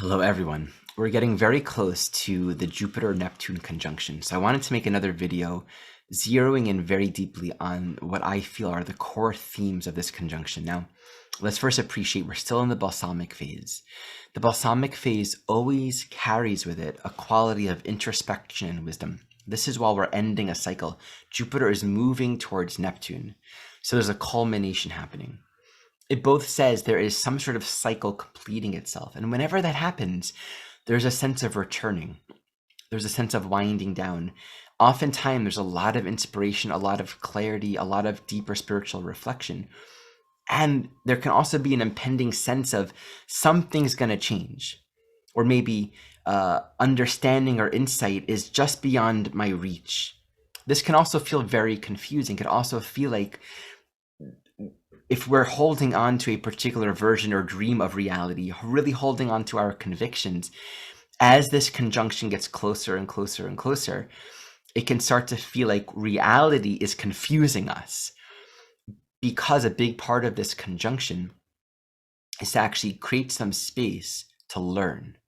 Hello, everyone. We're getting very close to the Jupiter-Neptune conjunction, so I wanted to make another video zeroing in very deeply on what I feel are the core themes of this conjunction. Now, let's first appreciate we're still in the balsamic phase. The balsamic phase always carries with it a quality of introspection and wisdom. This is while we're ending a cycle. Jupiter is moving towards Neptune, so there's a culmination happening. It both says there is some sort of cycle completing itself. And whenever that happens, there's a sense of returning. There's a sense of winding down. Oftentimes, there's a lot of inspiration, a lot of clarity, a lot of deeper spiritual reflection. And there can also be an impending sense of something's going to change. Or maybe understanding or insight is just beyond my reach. This can also feel very confusing. It can also feel like if we're holding on to a particular version or dream of reality, really holding on to our convictions, as this conjunction gets closer and closer and closer, it can start to feel like reality is confusing us, because a big part of this conjunction is to actually create some space to learn,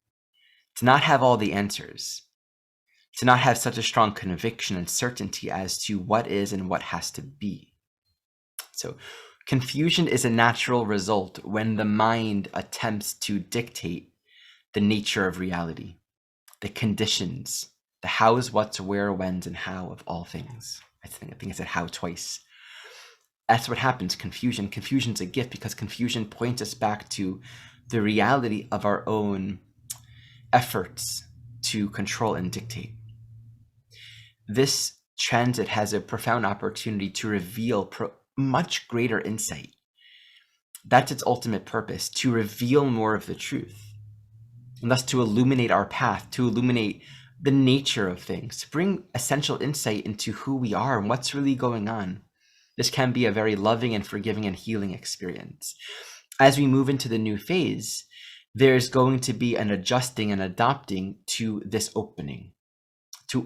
to not have all the answers, to not have such a strong conviction and certainty as to what is and what has to be. So confusion is a natural result when the mind attempts to dictate the nature of reality, the conditions, the hows, what's, where, whens, and how of all things. I think I said how twice. That's what happens, confusion. Confusion's a gift because confusion points us back to the reality of our own efforts to control and dictate. This transit has a profound opportunity to reveal much greater insight. That's its ultimate purpose, to reveal more of the truth, and thus to illuminate our path, to illuminate the nature of things, to bring essential insight into who we are and what's really going on. This can be a very loving and forgiving and healing experience. As we move into the new phase, there's going to be an adjusting and adopting to this opening,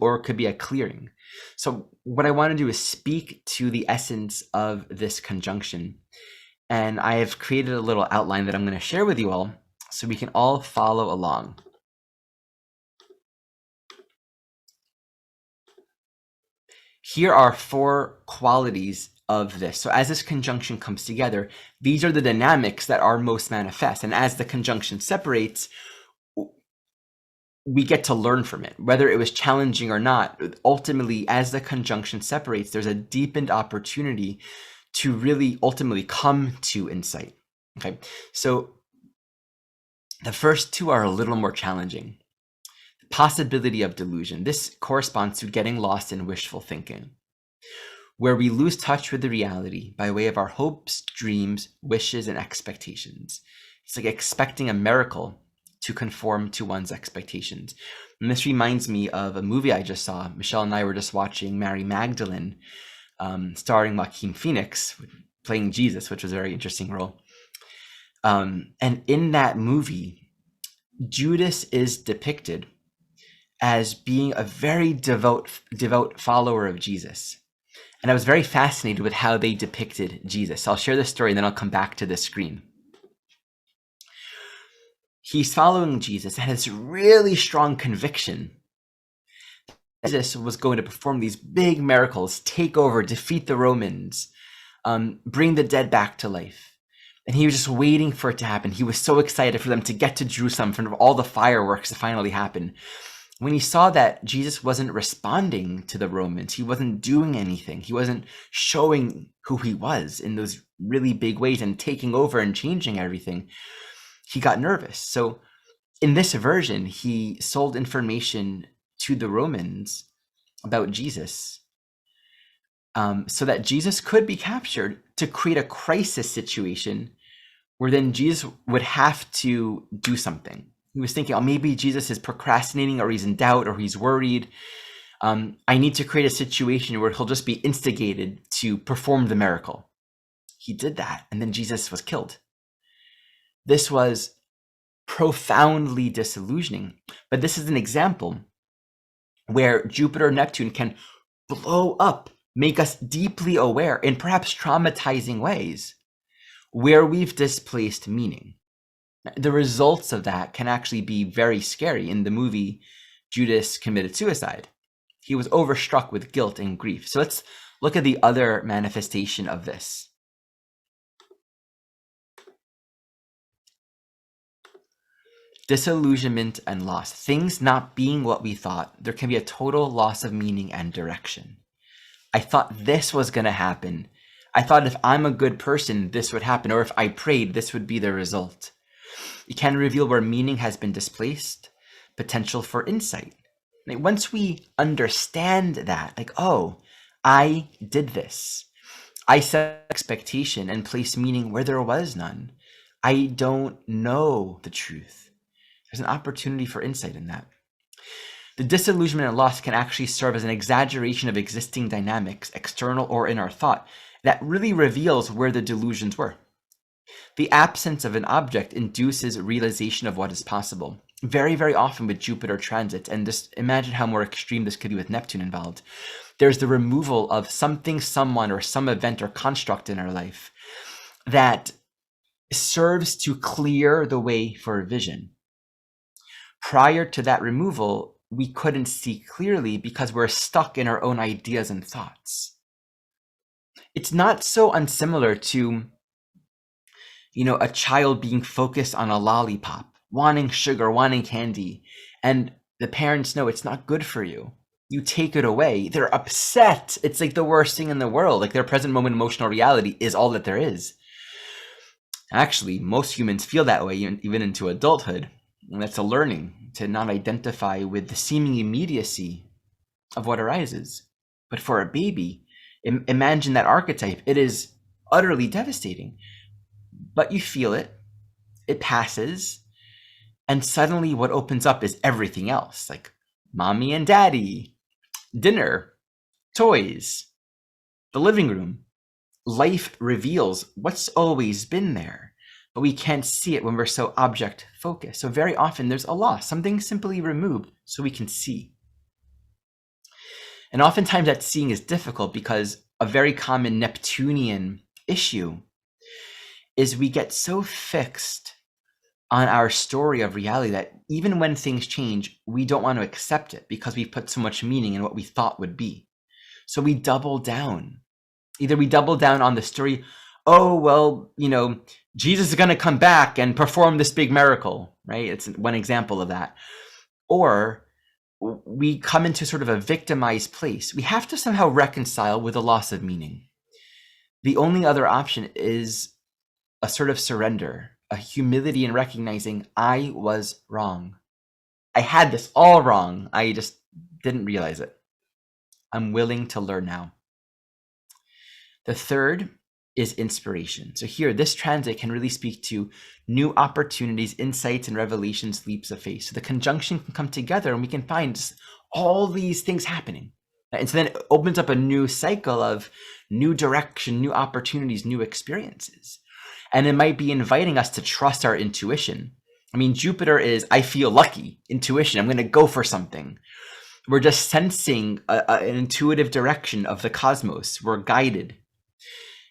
or it could be a clearing. So what I want to do is speak to the essence of this conjunction. And I have created a little outline that I'm going to share with you all so we can all follow along. Here are 4 qualities of this. So as this conjunction comes together, these are the dynamics that are most manifest. And as the conjunction separates, we get to learn from it, whether it was challenging or not. Ultimately, as the conjunction separates, there's a deepened opportunity to really ultimately come to insight. Okay, so the first 2 are a little more challenging. The possibility of delusion. This corresponds to getting lost in wishful thinking, where we lose touch with the reality by way of our hopes, dreams, wishes, and expectations. It's like expecting a miracle to conform to one's expectations. And this reminds me of a movie I just saw. Michelle and I were just watching Mary Magdalene, starring Joaquin Phoenix, playing Jesus, which was a very interesting role. And in that movie, Judas is depicted as being a very devout follower of Jesus. And I was very fascinated with how they depicted Jesus. So I'll share this story and then I'll come back to this screen. He's following Jesus and has really strong conviction that Jesus was going to perform these big miracles, take over, defeat the Romans, bring the dead back to life. And he was just waiting for it to happen. He was so excited for them to get to Jerusalem, for all the fireworks to finally happen. When he saw that Jesus wasn't responding to the Romans, he wasn't doing anything, he wasn't showing who he was in those really big ways and taking over and changing everything, he got nervous. So in this version, he sold information to the Romans about Jesus, so that Jesus could be captured, to create a crisis situation where then Jesus would have to do something. He was thinking, oh, maybe Jesus is procrastinating, or he's in doubt, or he's worried. I need to create a situation where he'll just be instigated to perform the miracle. He did that, and then Jesus was killed. This was profoundly disillusioning, but this is an example where Jupiter Neptune can blow up, make us deeply aware in perhaps traumatizing ways where we've displaced meaning. The results of that can actually be very scary. In the movie, Judas committed suicide. He was overstruck with guilt and grief. So let's look at the other manifestation of this. Disillusionment and loss. Things not being what we thought. There can be a total loss of meaning and direction. I thought this was going to happen. I thought if I'm a good person, this would happen. Or if I prayed, this would be the result. It can reveal where meaning has been displaced, potential for insight. Like once we understand that, like, oh, I did this. I set expectation and placed meaning where there was none. I don't know the truth. There's an opportunity for insight in that. The disillusionment and loss can actually serve as an exaggeration of existing dynamics, external or in our thought, that really reveals where the delusions were. The absence of an object induces realization of what is possible. Very, very often with Jupiter transit, and just imagine how more extreme this could be with Neptune involved, there's the removal of something, someone, or some event or construct in our life that serves to clear the way for vision. Prior to that removal, we couldn't see clearly because we're stuck in our own ideas and thoughts. It's not so unsimilar to, a child being focused on a lollipop, wanting sugar, wanting candy, and the parents know it's not good for you. You take it away. They're upset. It's like the worst thing in the world. Like their present moment emotional reality is all that there is. Actually, most humans feel that way even into adulthood. And that's a learning to not identify with the seeming immediacy of what arises. But for a baby, imagine that archetype. It is utterly devastating. But you feel it. It passes. And suddenly what opens up is everything else, like mommy and daddy, dinner, toys, the living room. Life reveals what's always been there, but we can't see it when we're so object focused. So very often there's a loss, something simply removed so we can see. And oftentimes that seeing is difficult because a very common Neptunian issue is we get so fixed on our story of reality that even when things change, we don't want to accept it because we've put so much meaning in what we thought would be. So we double down. Either we double down on the story, oh, well, Jesus is going to come back and perform this big miracle, right? It's one example of that. Or we come into sort of a victimized place. We have to somehow reconcile with a loss of meaning. The only other option is a sort of surrender, a humility in recognizing I was wrong. I had this all wrong. I just didn't realize it. I'm willing to learn now. The third is inspiration. So here, this transit can really speak to new opportunities, insights, and revelations, leaps of faith. So the conjunction can come together and we can find all these things happening. And so then it opens up a new cycle of new direction, new opportunities, new experiences. And it might be inviting us to trust our intuition. I mean, Jupiter is, I feel lucky, intuition. I'm going to go for something. We're just sensing an intuitive direction of the cosmos. We're guided.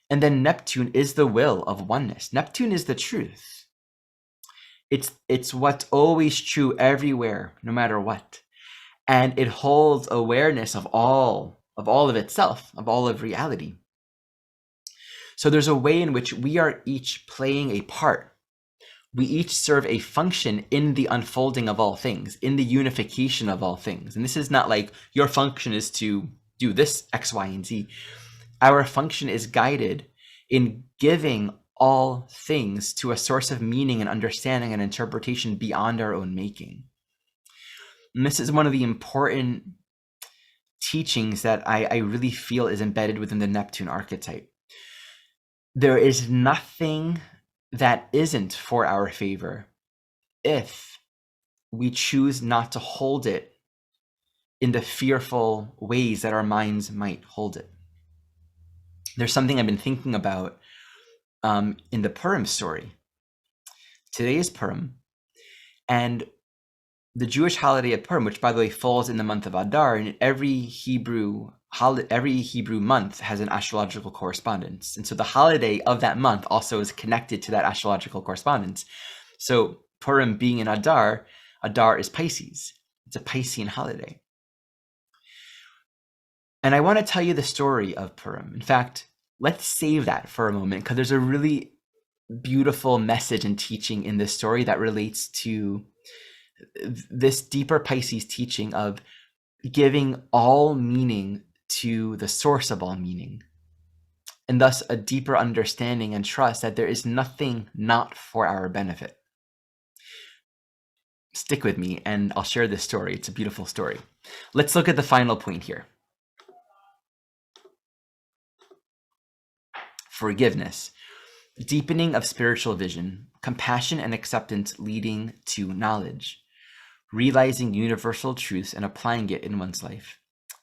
And then Neptune is the will of oneness. Neptune is the truth. It's what's always true everywhere, no matter what. And it holds awareness of all of itself, of all of reality. So there's a way in which we are each playing a part. We each serve a function in the unfolding of all things, in the unification of all things. And this is not like your function is to do this X, Y, and Z. Our function is guided in giving all things to a source of meaning and understanding and interpretation beyond our own making. And this is one of the important teachings that I really feel is embedded within the Neptune archetype. There is nothing that isn't for our favor if we choose not to hold it in the fearful ways that our minds might hold it. There's something I've been thinking about in the Purim story. Today is Purim, and the Jewish holiday of Purim, which by the way falls in the month of Adar, and every Hebrew month has an astrological correspondence. And so the holiday of that month also is connected to that astrological correspondence. So Purim being in Adar, Adar is Pisces. It's a Piscean holiday. And I want to tell you the story of Purim. In fact, let's save that for a moment because there's a really beautiful message and teaching in this story that relates to this deeper Pisces teaching of giving all meaning to the source of all meaning, and thus a deeper understanding and trust that there is nothing not for our benefit. Stick with me and I'll share this story. It's a beautiful story. Let's look at the final point here. Forgiveness, deepening of spiritual vision, compassion and acceptance leading to knowledge, realizing universal truths and applying it in one's life.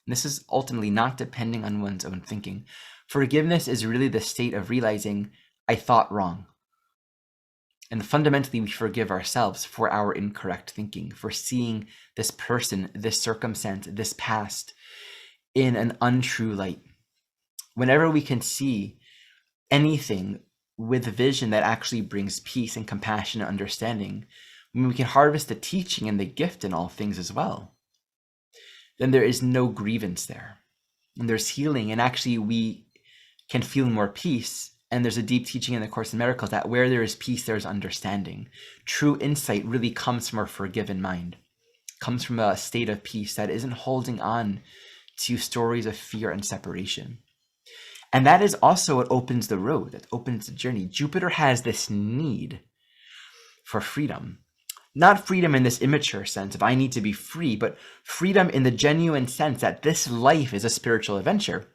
And this is ultimately not depending on one's own thinking. Forgiveness is really the state of realizing I thought wrong. And fundamentally, we forgive ourselves for our incorrect thinking, for seeing this person, this circumstance, this past in an untrue light. Whenever we can see anything with vision that actually brings peace and compassion and understanding, when we can harvest the teaching and the gift in all things as well, then there is no grievance there. And there's healing, and actually we can feel more peace. And there's a deep teaching in the Course in Miracles that where there is peace, there's understanding. True insight really comes from a forgiven mind, comes from a state of peace that isn't holding on to stories of fear and separation. And that is also what opens the road, that opens the journey. Jupiter has this need for freedom. Not freedom in this immature sense of I need to be free, but freedom in the genuine sense that this life is a spiritual adventure.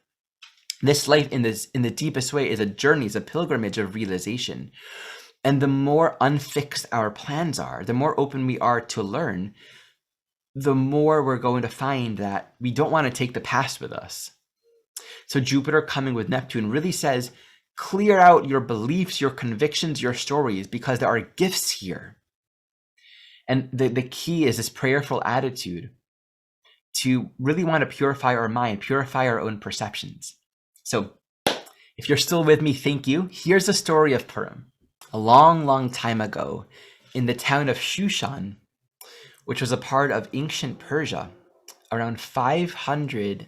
This life in the deepest way is a journey, is a pilgrimage of realization. And the more unfixed our plans are, the more open we are to learn, the more we're going to find that we don't want to take the past with us. So Jupiter coming with Neptune really says, clear out your beliefs, your convictions, your stories, because there are gifts here. And the key is this prayerful attitude to really want to purify our mind, purify our own perceptions. So if you're still with me, thank you. Here's the story of Purim. A long, long time ago, in the town of Shushan, which was a part of ancient Persia, around 500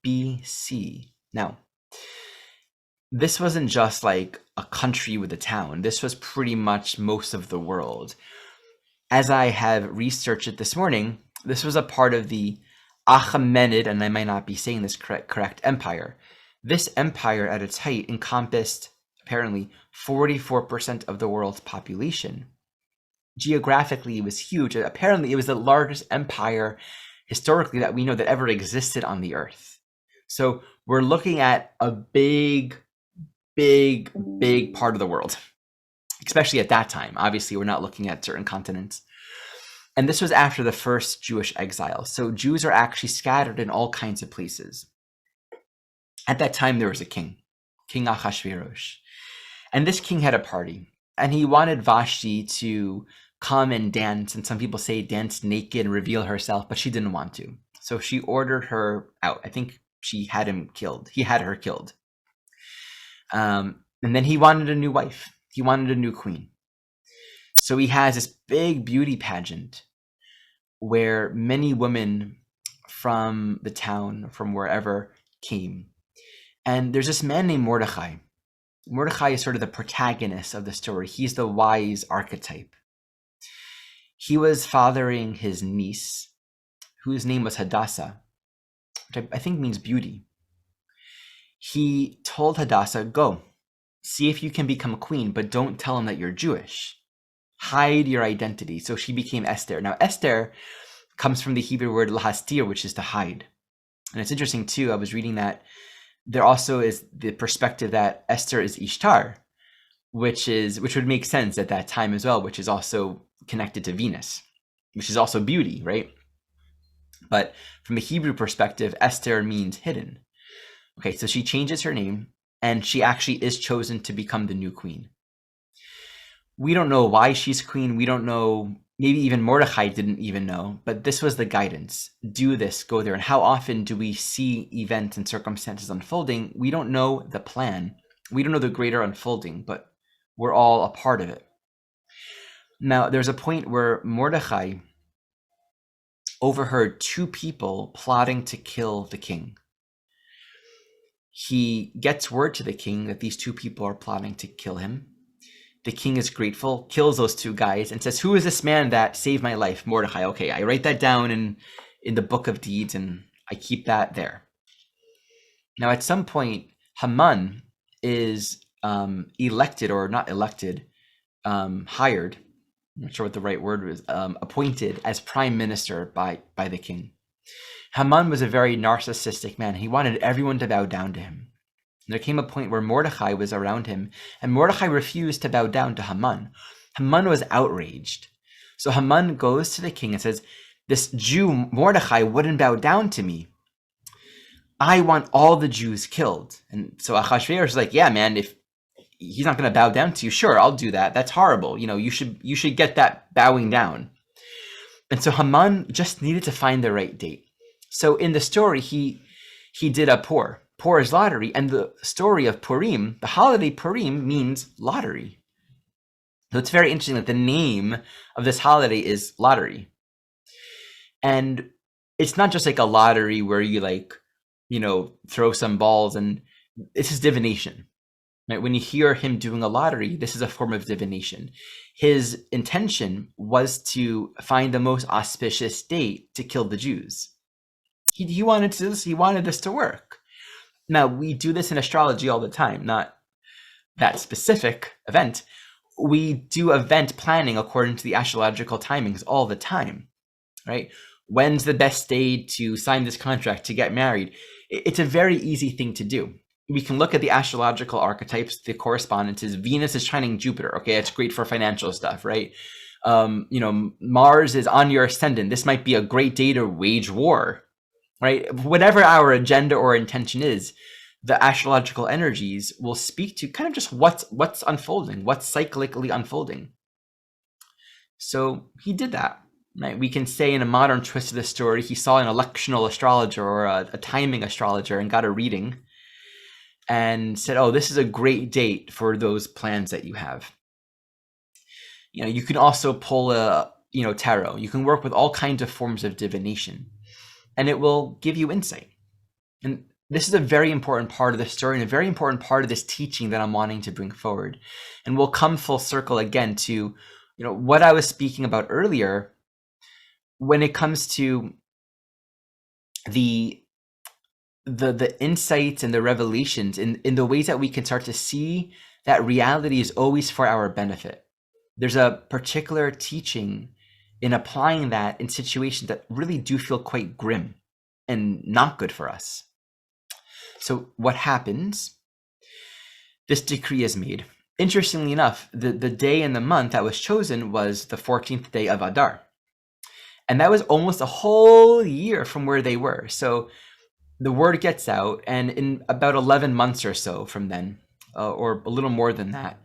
BC. Now, this wasn't just like a country with a town. This was pretty much most of the world. As I have researched it this morning, this was a part of the Achaemenid, and I might not be saying this correct, empire. This empire at its height encompassed apparently 44% of the world's population. Geographically, it was huge. Apparently, it was the largest empire historically that we know that ever existed on the earth. So we're looking at a big part of the world, especially at that time. Obviously, we're not looking at certain continents. And this was after the first Jewish exile. So Jews are actually scattered in all kinds of places. At that time, there was a king, King Ahasuerus. And this king had a party. And he wanted Vashti to come and dance. And some people say dance naked and reveal herself, but she didn't want to. So she ordered her out. I think she had him killed. He had her killed. And then he wanted a new wife. He wanted a new queen. So he has this big beauty pageant where many women from the town, from wherever, came. And there's this man named Mordechai. Mordechai is sort of the protagonist of the story. He's the wise archetype. He was fathering his niece, whose name was Hadassah, which I think means beauty. He told Hadassah, go, see if you can become a queen, but don't tell him that you're Jewish. Hide your identity. So she became Esther. Now, Esther comes from the Hebrew word lahastir, which is to hide. And it's interesting, too, I was reading that there also is the perspective that Esther is Ishtar, which would make sense at that time as well, which is also connected to Venus, which is also beauty, right? But from a Hebrew perspective, Esther means hidden. Okay, so she changes her name, and she actually is chosen to become the new queen. We don't know why she's queen. We don't know. Maybe even Mordechai didn't even know, but this was the guidance. Do this, go there. And how often do we see events and circumstances unfolding? We don't know the plan. We don't know the greater unfolding, but we're all a part of it. Now, there's a point where Mordechai overheard two people plotting to kill the king. He gets word to the king that these two people are plotting to kill him. The king is grateful, kills those two guys, and says, "Who is this man that saved my life?" Mordechai. Okay, I write that down in the book of deeds, and I keep that there. Now, at some point, Haman is elected, or not elected, hired. I'm not sure what the right word was. Appointed as prime minister by the king. Haman was a very narcissistic man. He wanted everyone to bow down to him. There came a point where Mordechai was around him, and Mordechai refused to bow down to Haman. Haman was outraged. So Haman goes to the king and says, "This Jew, Mordechai, wouldn't bow down to me. I want all the Jews killed." And so Achashverosh is like, "Yeah, man, if he's not going to bow down to you, sure, I'll do that. That's horrible. You should get that bowing down." And so Haman just needed to find the right date. So in the story, he did a pour. Pour is lottery, and the story of Purim, the holiday Purim, means lottery. So it's very interesting that the name of this holiday is lottery. And it's not just like a lottery where you throw some balls, and this is divination. Right? When you hear him doing a lottery, this is a form of divination. His intention was to find the most auspicious date to kill the Jews. He wanted this to work. Now, we do this in astrology all the time, not that specific event. We do event planning according to the astrological timings all the time, right? When's the best day to sign this contract, to get married? It's a very easy thing to do. We can look at the astrological archetypes, the correspondences. Venus is trining Jupiter. Okay, it's great for financial stuff, right? Mars is on your ascendant. This might be a great day to wage war, right? Whatever our agenda or intention is, the astrological energies will speak to kind of just what's unfolding, what's cyclically unfolding. So he did that. Right? We can say in a modern twist of the story, he saw an electional astrologer or a timing astrologer and got a reading and said, "Oh, this is a great date for those plans that you have." You can also pull a tarot. You can work with all kinds of forms of divination, and it will give you insight. And this is a very important part of the story and a very important part of this teaching that I'm wanting to bring forward. And we'll come full circle again to what I was speaking about earlier when it comes to the insights and the revelations in the ways that we can start to see that reality is always for our benefit. There's a particular teaching in applying that in situations that really do feel quite grim and not good for us. So what happens? This decree is made. Interestingly enough, the day and the month that was chosen was the 14th day of Adar. And that was almost a whole year from where they were. So the word gets out, and in about 11 months or so from then, or a little more than that,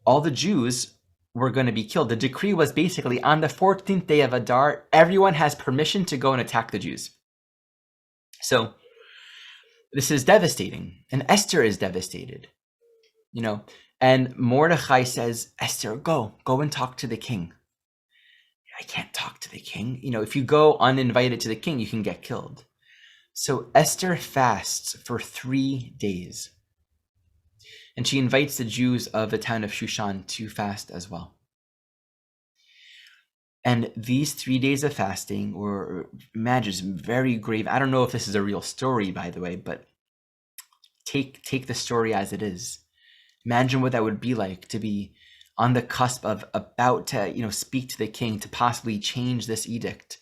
all the Jews were going to be killed. The decree was basically on the 14th day of Adar, everyone has permission to go and attack the Jews. So this is devastating, and Esther is devastated, and Mordechai says, "Esther, go and talk to the king." "I can't talk to the king. If you go uninvited to the king, you can get killed." So Esther fasts for 3 days. And she invites the Jews of the town of Shushan to fast as well. And these 3 days of fasting were, imagine, very grave. I don't know if this is a real story, by the way, but take the story as it is. Imagine what that would be like to be on the cusp of about to, speak to the king to possibly change this edict.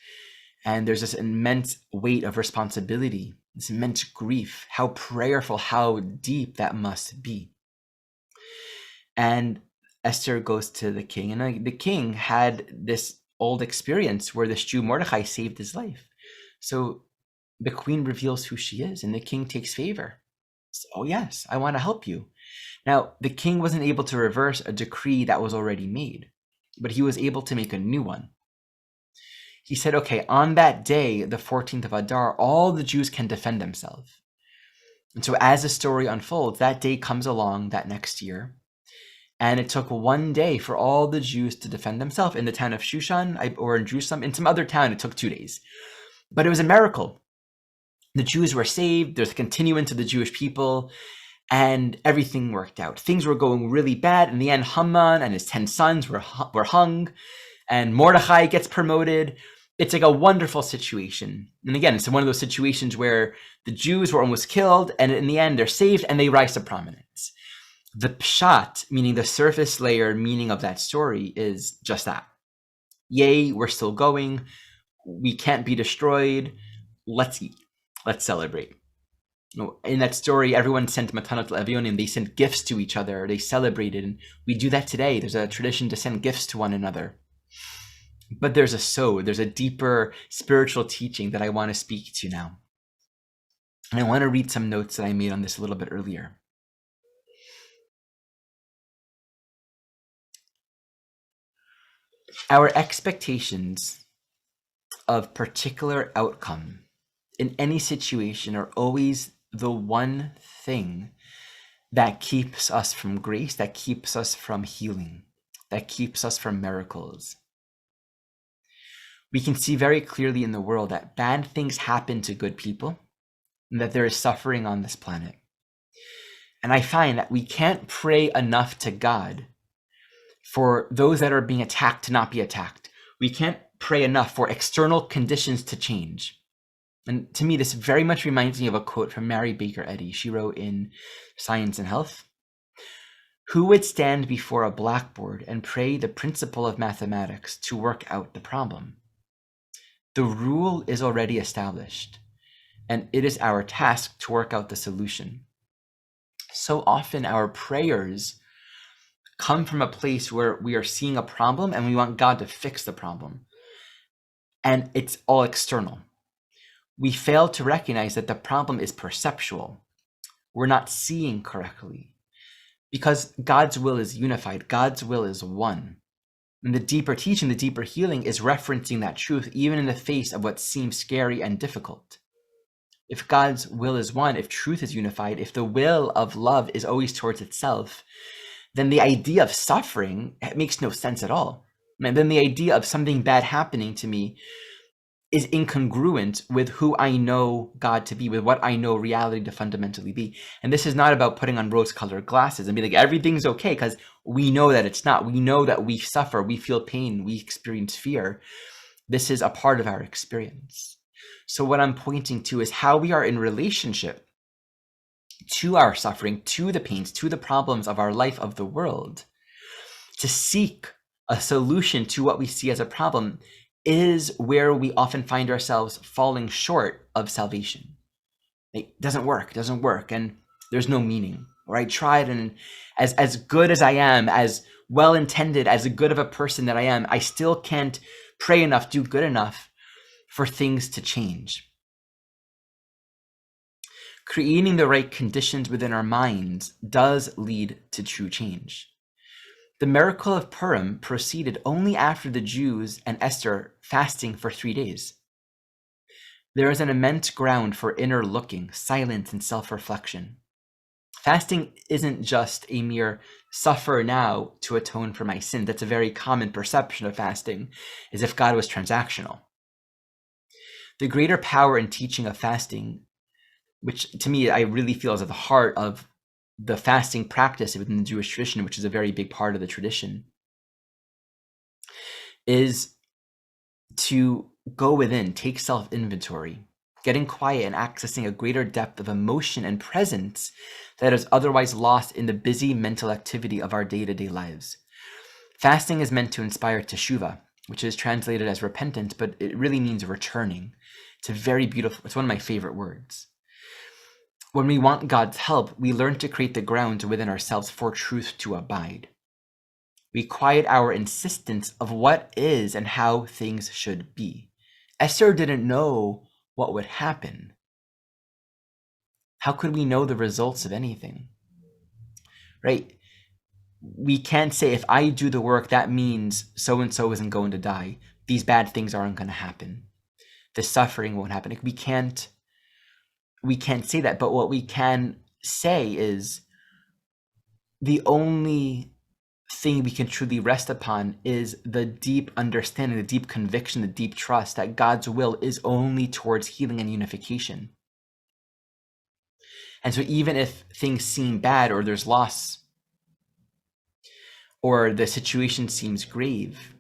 And there's this immense weight of responsibility, this immense grief, how prayerful, how deep that must be. And Esther goes to the king, and the king had this old experience where this Jew Mordechai saved his life. So the queen reveals who she is, and the king takes favor. So, "Oh yes, I want to help you." Now, the king wasn't able to reverse a decree that was already made, but he was able to make a new one. He said, "Okay, on that day, the 14th of Adar, all the Jews can defend themselves." And so as the story unfolds, that day comes along that next year, And it took one day for all the Jews to defend themselves. In the town of Shushan or in Jerusalem, in some other town, it took 2 days. But it was a miracle. The Jews were saved. There's a continuance of the Jewish people, and everything worked out. Things were going really bad. In the end, Haman and his 10 sons were hung, and Mordechai gets promoted. It's like a wonderful situation. And again, it's one of those situations where the Jews were almost killed, and in the end, they're saved and they rise to prominence. The pshat, meaning the surface layer meaning of that story, is just that. Yay, we're still going. We can't be destroyed. Let's eat. Let's celebrate. In that story, everyone sent matanot l'avionim. They sent gifts to each other. They celebrated. And we do that today. There's a tradition to send gifts to one another. But there's a deeper spiritual teaching that I want to speak to now. And I want to read some notes that I made on this a little bit earlier. Our expectations of particular outcome in any situation are always the one thing that keeps us from grace, that keeps us from healing, that keeps us from miracles. We can see very clearly in the world that bad things happen to good people and that there is suffering on this planet. And I find that we can't pray enough to God for those that are being attacked to not be attacked. We can't pray enough for external conditions to change. And to me, this very much reminds me of a quote from Mary Baker Eddy. She wrote in Science and Health, "Who would stand before a blackboard and pray the principle of mathematics to work out the problem? The rule is already established, and it is our task to work out the solution." So often our prayers come from a place where we are seeing a problem and we want God to fix the problem. And it's all external. We fail to recognize that the problem is perceptual. We're not seeing correctly because God's will is unified. God's will is one. And the deeper teaching, the deeper healing is referencing that truth, even in the face of what seems scary and difficult. If God's will is one, if truth is unified, if the will of love is always towards itself, then the idea of suffering makes no sense at all. And then the idea of something bad happening to me is incongruent with who I know God to be, with what I know reality to fundamentally be. And this is not about putting on rose-colored glasses and be like, everything's okay, because we know that it's not. We know that we suffer, we feel pain, we experience fear. This is a part of our experience. So what I'm pointing to is how we are in relationship to our suffering, to the pains, to the problems of our life, of the world. To seek a solution to what we see as a problem is where we often find ourselves falling short of salvation. It doesn't work, and there's no meaning. Or I tried, and as good as I am, as well-intended, as good of a person that I am, I still can't pray enough, do good enough for things to change. Creating the right conditions within our minds does lead to true change. The miracle of Purim proceeded only after the Jews and Esther fasting for 3 days. There is an immense ground for inner looking, silence, and self-reflection. Fasting isn't just a mere suffer now to atone for my sin. That's a very common perception of fasting, as if God was transactional. The greater power in teaching of fasting, which to me, I really feel is at the heart of the fasting practice within the Jewish tradition, which is a very big part of the tradition, is to go within, take self-inventory, getting quiet and accessing a greater depth of emotion and presence that is otherwise lost in the busy mental activity of our day-to-day lives. Fasting is meant to inspire teshuvah, which is translated as repentance, but it really means returning. It's a very beautiful, it's one of my favorite words. When we want God's help, we learn to create the ground within ourselves for truth to abide. We quiet our insistence of what is and how things should be. Esther didn't know what would happen. How could we know the results of anything? Right? We can't say, if I do the work, that means so-and-so isn't going to die. These bad things aren't going to happen. The suffering won't happen. We can't say that, but what we can say is the only thing we can truly rest upon is the deep understanding, the deep conviction, the deep trust that God's will is only towards healing and unification. And so even if things seem bad or there's loss or the situation seems grave,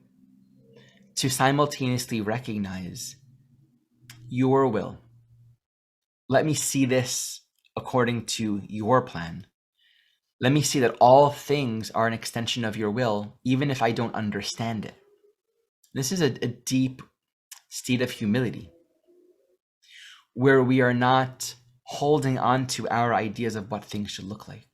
to simultaneously recognize your will. Let me see this according to your plan. Let me see that all things are an extension of your will, even if I don't understand it. This is a deep state of humility where we are not holding on to our ideas of what things should look like.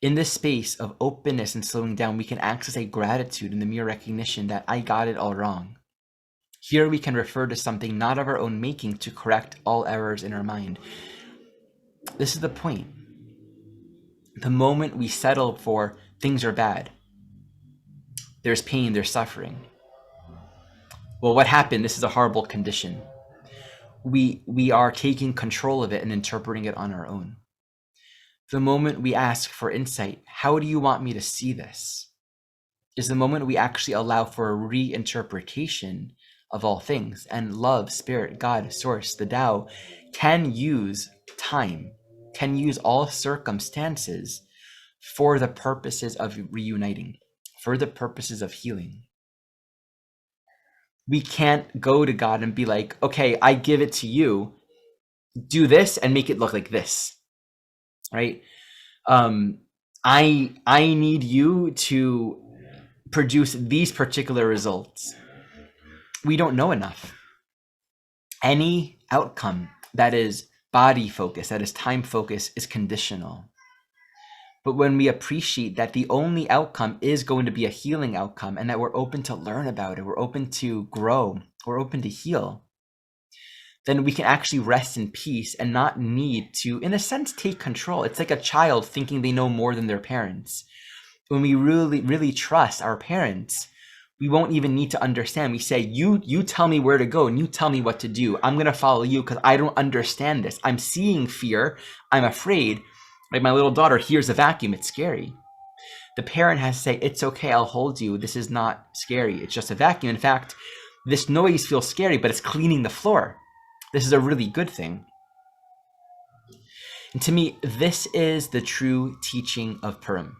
In this space of openness and slowing down, we can access a gratitude in the mere recognition that I got it all wrong. Here we can refer to something not of our own making to correct all errors in our mind. This is the point. The moment we settle for things are bad, there's pain, there's suffering. Well, what happened? This is a horrible condition. We are taking control of it and interpreting it on our own. The moment we ask for insight, how do you want me to see this? Is the moment we actually allow for a reinterpretation of all things. And love, spirit, God, source, the Tao can use time, can use all circumstances for the purposes of reuniting, for the purposes of healing. We can't go to God and be like, okay, I give it to you, do this and make it look like this, right? I need you to produce these particular results. We don't know enough. Any outcome that is body focused, that is time focused, is conditional. But when we appreciate that the only outcome is going to be a healing outcome and that we're open to learn about it, we're open to grow, we're open to heal, then we can actually rest in peace and not need to, in a sense, take control. It's like a child thinking they know more than their parents. When we really, really trust our parents, we won't even need to understand. We say, you tell me where to go and you tell me what to do. I'm going to follow you because I don't understand this. I'm seeing fear. I'm afraid. Like my little daughter hears a vacuum. It's scary. The parent has to say, it's okay. I'll hold you. This is not scary. It's just a vacuum. In fact, this noise feels scary, but it's cleaning the floor. This is a really good thing. And to me, this is the true teaching of Purim.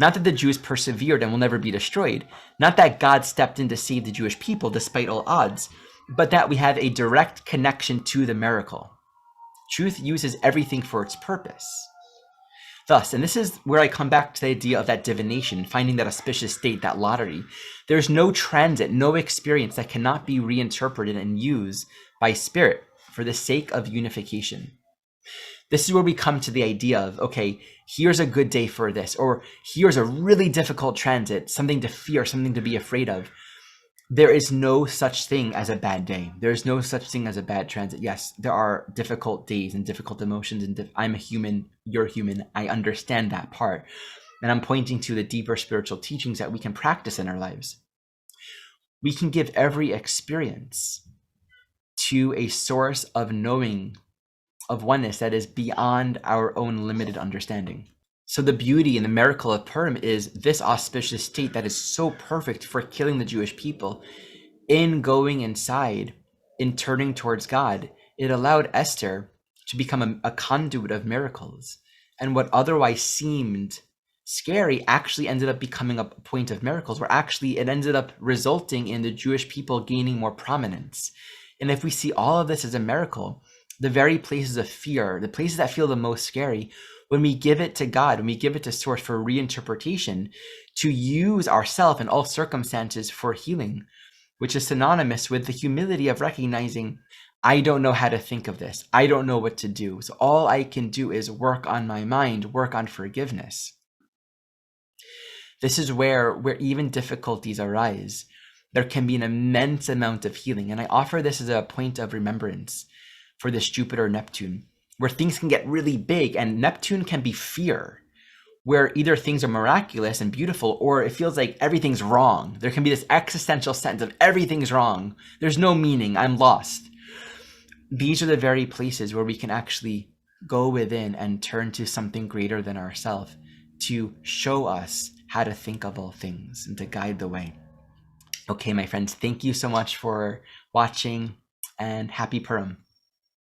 Not that the Jews persevered and will never be destroyed, not that God stepped in to save the Jewish people despite all odds, but that we have a direct connection to the miracle. Truth uses everything for its purpose. Thus, and this is where I come back to the idea of that divination, finding that auspicious state, that lottery. There's no transit, no experience that cannot be reinterpreted and used by spirit for the sake of unification. This is where we come to the idea of, okay, here's a good day for this, or here's a really difficult transit, something to fear, something to be afraid of. There is no such thing as a bad day. There's no such thing as a bad transit. Yes, there are difficult days and difficult emotions, and I'm a human, you're human. I understand that part. And I'm pointing to the deeper spiritual teachings that we can practice in our lives. We can give every experience to a source of knowing, of oneness that is beyond our own limited understanding. So the beauty and the miracle of Purim is this auspicious state that is so perfect for killing the Jewish people. In going inside, in turning towards God, it allowed Esther to become a conduit of miracles. And what otherwise seemed scary actually ended up becoming a point of miracles, where actually it ended up resulting in the Jewish people gaining more prominence. And if we see all of this as a miracle, the very places of fear, the places that feel the most scary, when we give it to God, when we give it to Source for reinterpretation, to use ourself in all circumstances for healing, which is synonymous with the humility of recognizing, I don't know how to think of this. I don't know what to do. So all I can do is work on my mind, work on forgiveness. This is where even difficulties arise, there can be an immense amount of healing. And I offer this as a point of remembrance for this Jupiter Neptune, where things can get really big, and Neptune can be fear, where either things are miraculous and beautiful, or it feels like everything's wrong. There can be this existential sense of everything's wrong. There's no meaning. I'm lost. These are the very places where we can actually go within and turn to something greater than ourselves to show us how to think of all things and to guide the way. Okay, my friends, thank you so much for watching, and happy Purim.